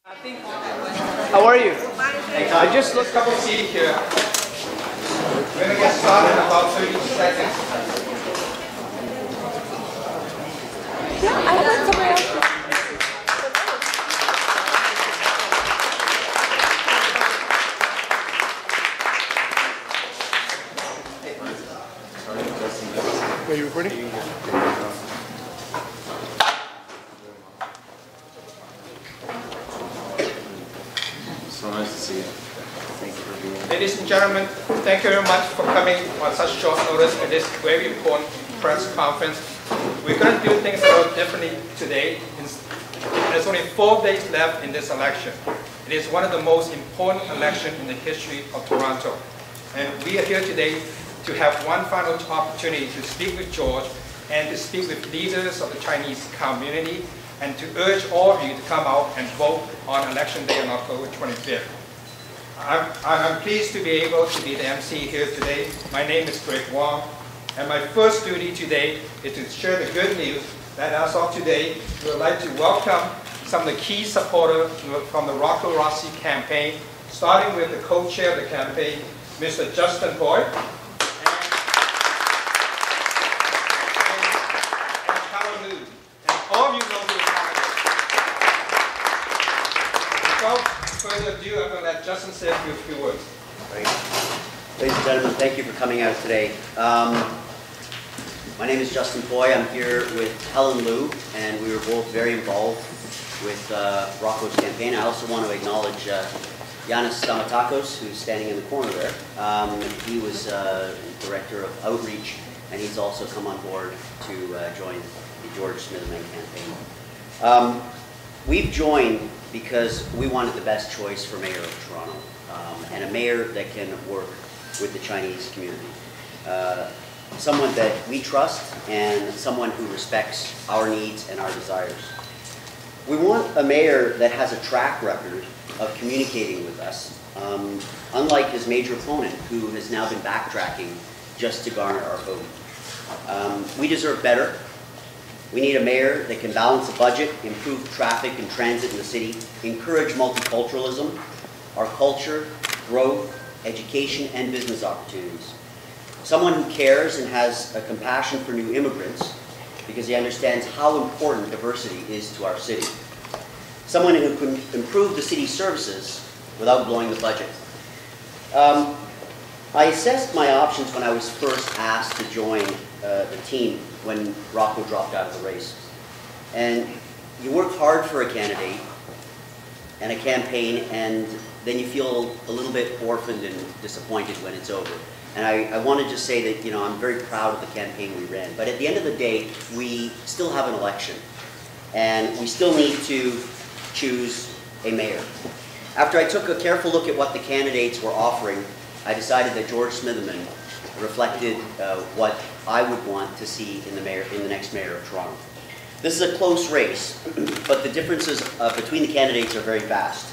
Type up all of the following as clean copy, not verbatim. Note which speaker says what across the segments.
Speaker 1: How are you? I just looked up a seat here. We're going to get started in about 30 seconds.
Speaker 2: Yeah, I heard somewhere else.
Speaker 1: Are you recording?
Speaker 3: So nice to see you. Thank you for being here.
Speaker 1: Ladies and gentlemen, thank you very much for coming on such short notice at this very important press conference. We're going to do things a little differently today. There's only 4 days left in this election. It is one of the most important elections in the history of Toronto. And we are here today to have one final opportunity to speak with George and to speak with leaders of the Chinese community and to urge all of you to come out and vote on election day on October 25th. I'm pleased to be able to be the MC here today. My name is Greg Wong, and my first duty today is to share the good news that as of today, we would like to welcome some of the key supporters from the Rocco Rossi campaign, starting with the co-chair of the campaign, Mr. Justin Boyd, and Carol Liu. And all of you know who Without further ado, I'm going to let Justin say a few words.
Speaker 4: Great. Ladies and gentlemen, thank you for coming out today. My name is Justin Foy. I'm here with Helen Liu, and we were both very involved with Rocco's campaign. I also want to acknowledge Yanis Stamatakos, who's standing in the corner there. He was Director of Outreach, and he's also come on board to join the George Smitherman campaign. We've joined because we wanted the best choice for Mayor of Toronto, and a mayor that can work with the Chinese community. Someone that we trust and someone who respects our needs and our desires. We want a mayor that has a track record of communicating with us, unlike his major opponent, who has now been backtracking just to garner our vote. We deserve better. We need a mayor that can balance the budget, improve traffic and transit in the city, encourage multiculturalism, our culture, growth, education, and business opportunities. Someone who cares and has a compassion for new immigrants because he understands how important diversity is to our city. Someone who can improve the city's services without blowing the budget. I assessed my options when I was first asked to join the team when Rocco dropped out of the race. And you work hard for a candidate and a campaign, and then you feel a little bit orphaned and disappointed when it's over. And I want to just say that, I'm very proud of the campaign we ran. But at the end of the day, we still have an election. And we still need to choose a mayor. After I took a careful look at what the candidates were offering, I decided that George Smitherman reflected what I would want to see in the next mayor of Toronto. This is a close race, but the differences between the candidates are very vast.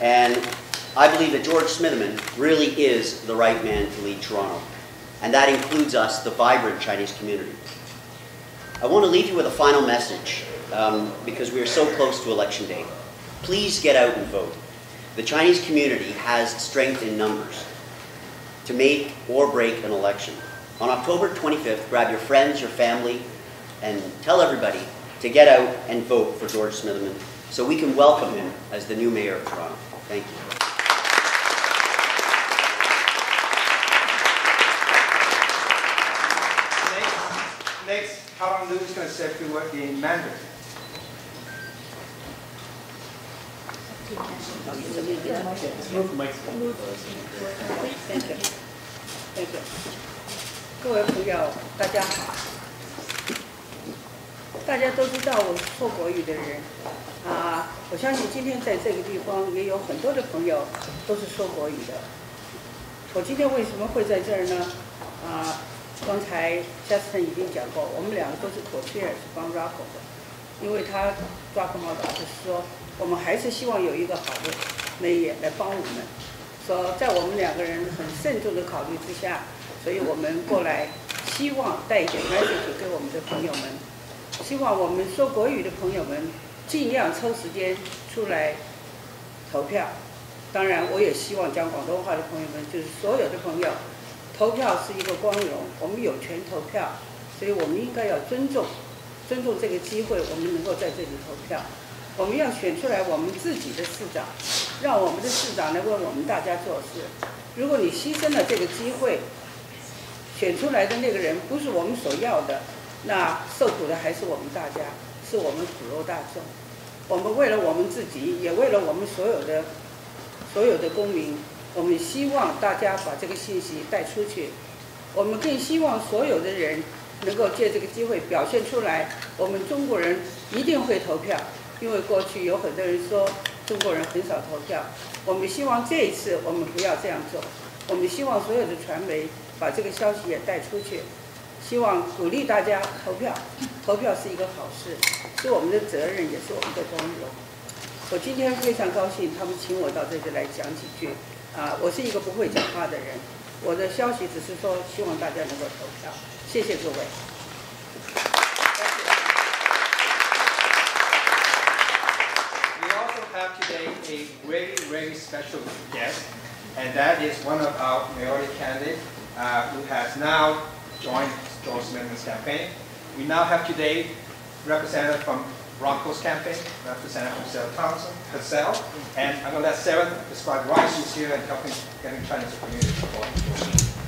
Speaker 4: And I believe that George Smitherman really is the right man to lead Toronto. And that includes us, the vibrant Chinese community. I want to leave you with a final message, because we are so close to Election Day. Please get out and vote. The Chinese community has strength in numbers to make or break an election. On October 25th, grab your friends, your family, and tell everybody to get out and vote for George Smitherman so we can welcome him as the new mayor of Toronto. Thank you.
Speaker 1: Next, Carol Liu is going to say a few words in Mandarin.
Speaker 5: Thank you. 各位朋友，大家好。大家都知道我是说国语的人，我相信今天在这个地方也有很多的朋友都是说国语的。我今天为什么会在这儿呢？刚才Justin已经讲过，我们两个都是co-chair，是帮 Rocco 的，因为他 Rocco 毛导就是说，我们还是希望有一个好的mayor来帮我们。说在我们两个人很慎重的考虑之下，所以我们过来，希望带一点 message 给我们的朋友们，希望我们说国语的朋友们尽量抽时间出来投票。当然，我也希望讲广东话的朋友们，就是所有的朋友，投票是一个光荣，我们有权投票，所以我们应该要尊重这个机会，我们能够在这里投票。我们要选出来我们自己的市长，让我们的市长来为我们大家做事。如果你牺牲了这个机会，选出来的那个人不是我们所要的，那受苦的还是我们大家，是我们普罗大众。我们为了我们自己，也为了我们所有的公民，我们希望大家把这个信息带出去。我们更希望所有的人能够借这个机会表现出来，我们中国人一定会投票。因为过去有很多人说中国人很少投票，我们希望这一次我们不要这样做。我们希望所有的传媒把这个消息也带出去，希望鼓励大家投票。投票是一个好事，是我们的责任，也是我们的光荣。我今天非常高兴，他们请我到这里来讲几句。我是一个不会讲话的人，我的消息只是说希望大家能够投票。谢谢各位。
Speaker 1: Have today a very, very special guest, and that is one of our mayoral candidates who has now joined George Smitherman's campaign. We now have today representative from Rocco's campaign, representative from Sarah Thompson herself, and I'm going to let Sarah describe why she's here and helping getting Chinese community support.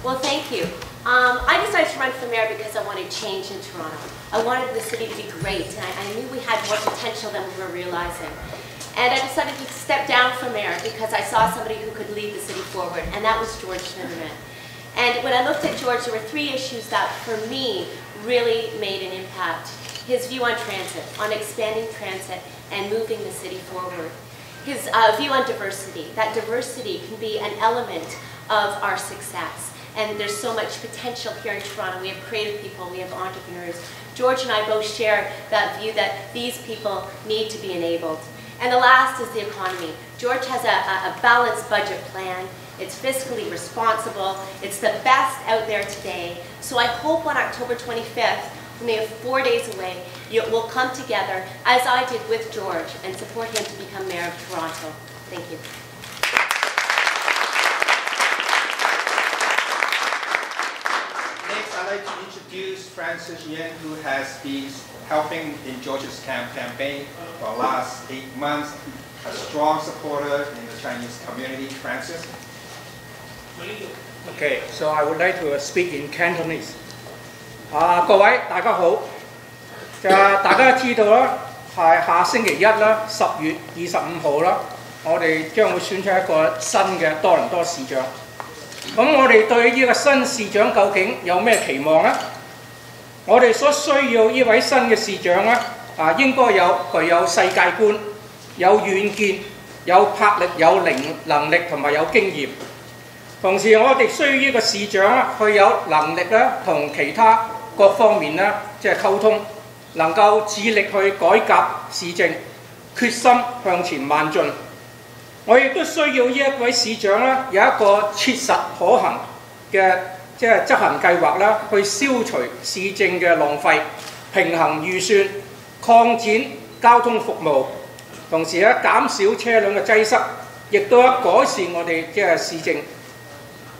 Speaker 6: Well, thank you. I decided to run for mayor because I wanted change in Toronto. I wanted the city to be great, and I knew we had more potential than we were realizing. And I decided to step down from mayor because I saw somebody who could lead the city forward, and that was George Smitherman. And when I looked at George, there were three issues that, for me, really made an impact. His view on transit, on expanding transit and moving the city forward. His view on diversity, that diversity can be an element of our success. And there's so much potential here in Toronto. We have creative people, we have entrepreneurs. George and I both share that view that these people need to be enabled. And the last is the economy. George has a balanced budget plan. It's fiscally responsible. It's the best out there today. So I hope on October 25th, when we have 4 days away, we'll come together, as I did with George, and support him to become Mayor of Toronto. Thank you.
Speaker 1: Next, I'd like to introduce Francis Yen, who has been helping in George's campaign for the last 8 months, a strong supporter in the Chinese community. Francis?
Speaker 7: Okay, so I would like to speak in Cantonese. 各位大家好，大家知道啦，係下星期一啦，10月25號啦，我哋將會選出一個新嘅多倫多市長。咁我哋對呢個新市長究竟有咩期望呢？我哋所需要呢位新嘅市長咧，應該具有世界觀、有遠見、有魄力、有能力同埋有經驗。同時，我哋需要呢個市長咧，佢有能力咧，同其他各方面咧，即係溝通，能夠致力去改革市政，決心向前邁進。我亦都需要呢一位市長咧，有一個切實可行嘅即係執行計劃啦，去消除市政嘅浪費，平衡預算，擴展交通服務，同時咧減少車輛嘅擠塞，亦都改善我哋即係市政。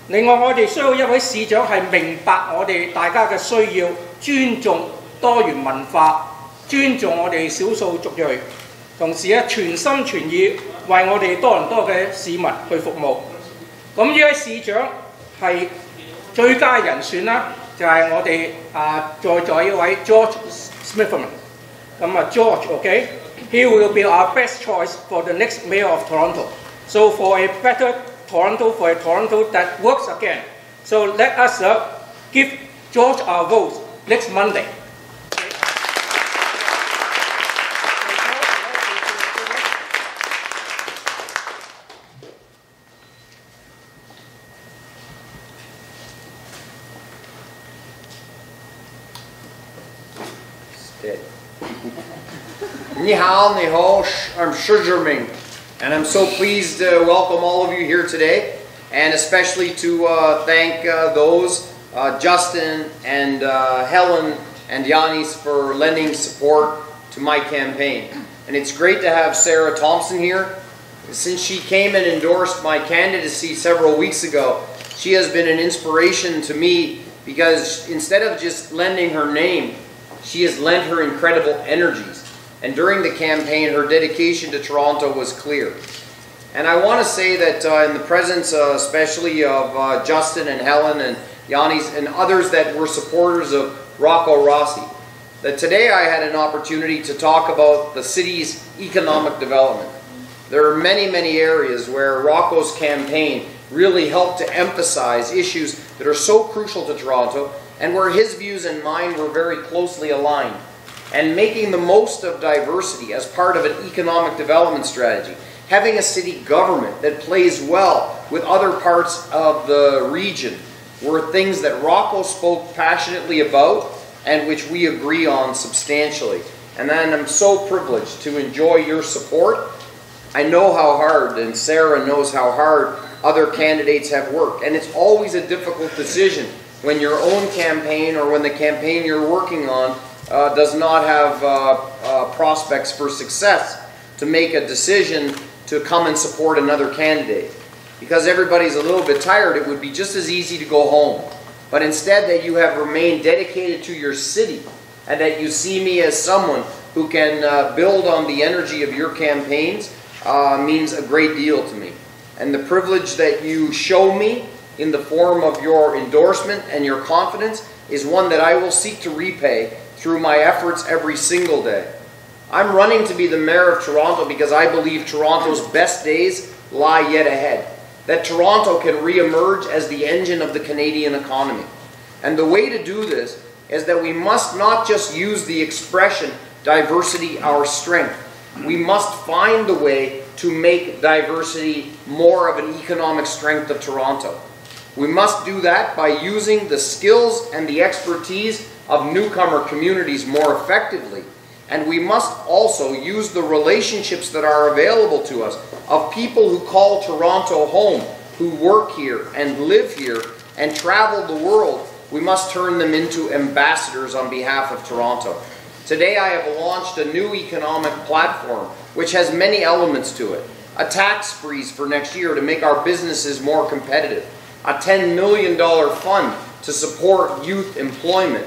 Speaker 7: 另外，我哋需要一位市長係明白我哋大家嘅需要，尊重多元文化，尊重我哋少數族裔，同時咧全心全意為我哋多倫多嘅市民去服務。咁呢位市長係最佳人選啦，就係我哋在一位 George Smitherman。咁George，he will be our best choice for the next mayor of Toronto. So for a better Toronto, for a Toronto that works again. So let us give George our votes next Monday.
Speaker 8: Ni hao, I'm Smitherman, and I'm so pleased to welcome all of you here today, and especially to thank those, Justin and Helen and Yanis, for lending support to my campaign. And it's great to have Sarah Thompson here. Since she came and endorsed my candidacy several weeks ago, she has been an inspiration to me because instead of just lending her name, she has lent her incredible energies. And during the campaign, her dedication to Toronto was clear. And I want to say that in the presence especially of Justin and Helen and Yannis and others that were supporters of Rocco Rossi, that today I had an opportunity to talk about the city's economic development. There are many, many areas where Rocco's campaign really helped to emphasize issues that are so crucial to Toronto and where his views and mine were very closely aligned. And making the most of diversity as part of an economic development strategy. Having a city government that plays well with other parts of the region were things that Rocco spoke passionately about and which we agree on substantially. And then I'm so privileged to enjoy your support. I know how hard, and Sarah knows how hard other candidates have worked. And it's always a difficult decision when your own campaign or when the campaign you're working on does not have prospects for success, to make a decision to come and support another candidate. Because everybody's a little bit tired, it would be just as easy to go home. But instead that you have remained dedicated to your city and that you see me as someone who can build on the energy of your campaigns means a great deal to me. And the privilege that you show me in the form of your endorsement and your confidence is one that I will seek to repay through my efforts every single day. I'm running to be the mayor of Toronto because I believe Toronto's best days lie yet ahead. That Toronto can re-emerge as the engine of the Canadian economy. And the way to do this is that we must not just use the expression diversity our strength. We must find the way to make diversity more of an economic strength of Toronto. We must do that by using the skills and the expertise of newcomer communities more effectively. And we must also use the relationships that are available to us of people who call Toronto home, who work here and live here and travel the world. We must turn them into ambassadors on behalf of Toronto. Today I have launched a new economic platform which has many elements to it. A tax freeze for next year to make our businesses more competitive. A $10 million fund to support youth employment.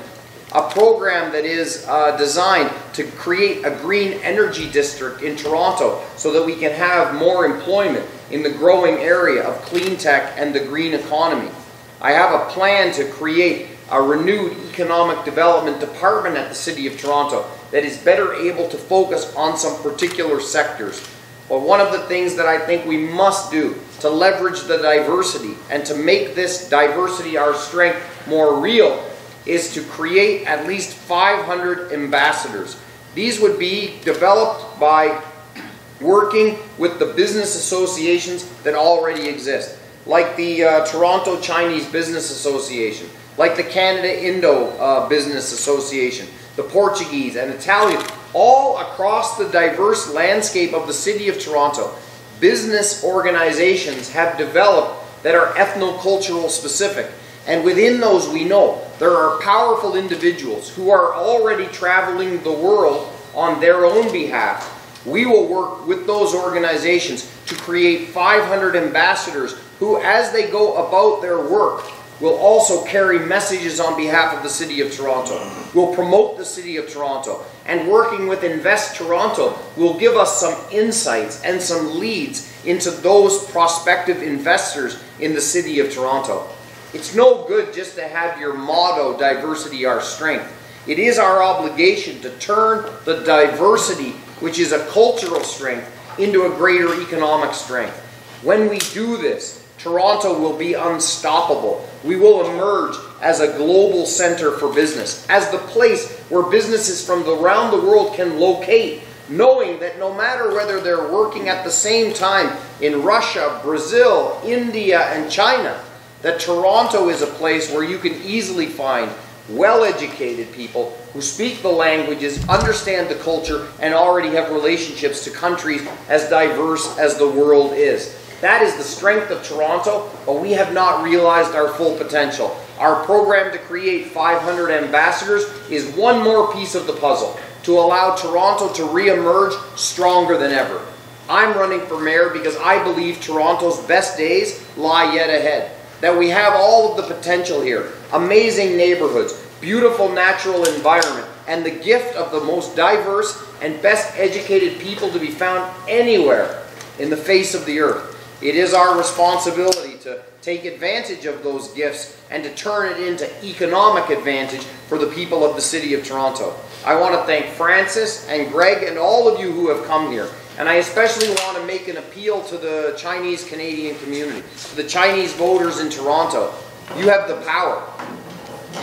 Speaker 8: A program that is designed to create a green energy district in Toronto so that we can have more employment in the growing area of clean tech and the green economy. I have a plan to create a renewed economic development department at the City of Toronto that is better able to focus on some particular sectors. But one of the things that I think we must do to leverage the diversity and to make this diversity our strength more real is to create at least 500 ambassadors. These would be developed by working with the business associations that already exist, like the Toronto Chinese Business Association, like the Canada-Indo Business Association, the Portuguese and Italian, all across the diverse landscape of the City of Toronto. Business organizations have developed that are ethnocultural specific. And within those we know there are powerful individuals who are already traveling the world on their own behalf. We will work with those organizations to create 500 ambassadors who, as they go about their work, will also carry messages on behalf of the City of Toronto, will promote the City of Toronto, and working with Invest Toronto will give us some insights and some leads into those prospective investors in the City of Toronto. It's no good just to have your motto, diversity our strength. It is our obligation to turn the diversity, which is a cultural strength, into a greater economic strength. When we do this, Toronto will be unstoppable. We will emerge as a global center for business, as the place where businesses from around the world can locate, knowing that no matter whether they're working at the same time in Russia, Brazil, India, and China, that Toronto is a place where you can easily find well-educated people who speak the languages, understand the culture, and already have relationships to countries as diverse as the world is. That is the strength of Toronto, but we have not realized our full potential. Our program to create 500 ambassadors is one more piece of the puzzle. to allow Toronto to re-emerge stronger than ever. I'm running for mayor because I believe Toronto's best days lie yet ahead. That we have all of the potential here. Amazing neighborhoods, beautiful natural environment, and the gift of the most diverse and best educated people to be found anywhere in the face of the earth. It is our responsibility to take advantage of those gifts and to turn it into economic advantage for the people of the City of Toronto. I want to thank Francis and Greg and all of you who have come here. And I especially want to make an appeal to the Chinese Canadian community, to the Chinese voters in Toronto. You have the power.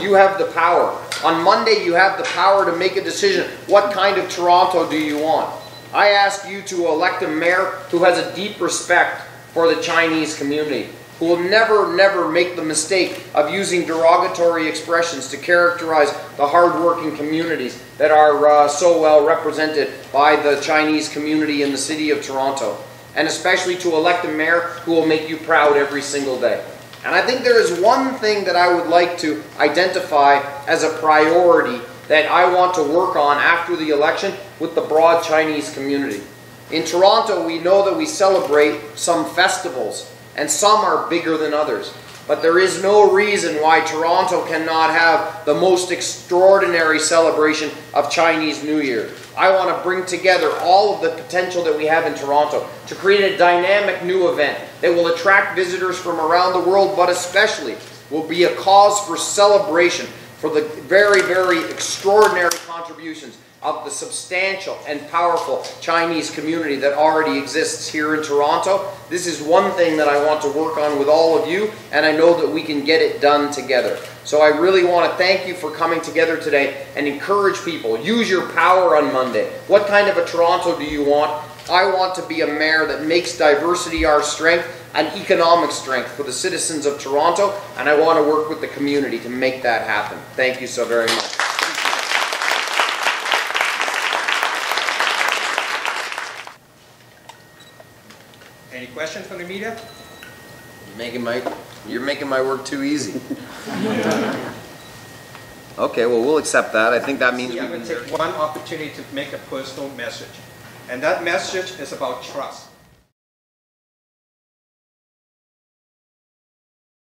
Speaker 8: You have the power. On Monday, you have the power to make a decision. What kind of Toronto do you want? I ask you to elect a mayor who has a deep respect for the Chinese community, who will never make the mistake of using derogatory expressions to characterize the hard-working communities that are so well represented by the Chinese community in the City of Toronto. And especially to elect a mayor who will make you proud every single day. And I think there is one thing that I would like to identify as a priority that I want to work on after the election with the broad Chinese community. In Toronto, we know that we celebrate some festivals, and some are bigger than others. But there is no reason why Toronto cannot have the most extraordinary celebration of Chinese New Year. I want to bring together all of the potential that we have in Toronto to create a dynamic new event that will attract visitors from around the world, but especially will be a cause for celebration for the very extraordinary contributions of the substantial and powerful Chinese community that already exists here in Toronto. This is one thing that I want to work on with all of you, and I know that we can get it done together. So I really want to thank you for coming together today and encourage people. Use your power on Monday. What kind of a Toronto do you want? I want to be a mayor that makes diversity our strength and economic strength for the citizens of Toronto, and I want to work with the community to make that happen. Thank you so very much.
Speaker 1: Any questions from the media?
Speaker 8: You're making my work too easy. Okay, well, we'll accept that. I think that means
Speaker 1: I'm going to take one opportunity to make a personal message. And that message is about trust.